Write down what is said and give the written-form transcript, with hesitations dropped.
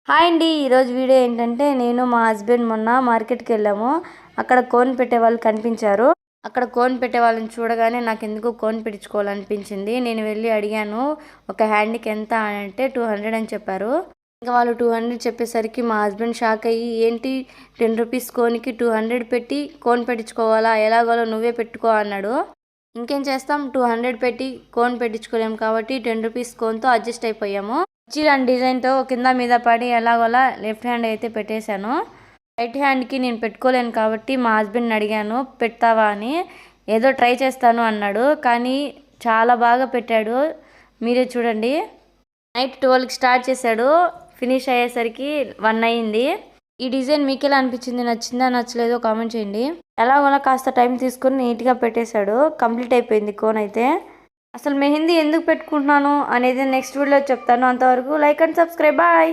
Hi అండి. ఈరోజు video ఏంటంటే నేను మా హస్బెండ్ మొన్న మార్కెట్కి వెళ్ళాము. అక్కడ కోన్ పెట్టే వాళ్ళు కనిపించారు. అక్కడ కోన్ పెట్టే వాళ్ళని చూడగానే నాకు ఎందుకు కోన్ పెట్టించుకోవాలనిపించింది. నేను వెళ్ళి అడిగాను, ఒక హ్యాండ్కి ఎంత అంటే 200 అని చెప్పారు. ఇంకా వాళ్ళు 200 చెప్పేసరికి మా హస్బెండ్ షాక్ అయ్యి, ఏంటి 10 రూపీస్ కోన్కి 200 పెట్టి కోన్ పెట్టించుకోవాలా, ఎలాగోలో నువ్వే పెట్టుకో అన్నాడు. ఇంకేం చేస్తాం, 200 పెట్టి కోన్ పెట్టించుకోలేము కాబట్టి 10 రూపీస్ కోన్తో అడ్జస్ట్ అయిపోయాము. ఇలాంటి డిజైన్తో కింద మీద పడి ఎలాగోలా లెఫ్ట్ హ్యాండ్ అయితే పెట్టేశాను. రైట్ హ్యాండ్కి నేను పెట్టుకోలేను కాబట్టి మా హస్బెండ్ని అడిగాను, పెడతావా అని. ఏదో ట్రై చేస్తాను అన్నాడు, కానీ చాలా బాగా పెట్టాడు. మీరే చూడండి. నైట్ 12కి స్టార్ట్ చేశాడు, ఫినిష్ అయ్యేసరికి 1 అయింది. ఈ డిజైన్ మీకు ఎలా అనిపించింది, నచ్చిందా నచ్చలేదో కామెంట్ చేయండి. ఎలాగోలా కాస్త టైం తీసుకుని నీట్గా పెట్టేశాడు. కంప్లీట్ అయిపోయింది కోన్ అయితే. అసలు మెహందీ ఎందుకు పెట్టుకుంటున్నాను అనేది నెక్స్ట్ వీడియోలో చెప్తాను. అంతవరకు లైక్ అండ్ సబ్స్క్రైబ్. బాయ్.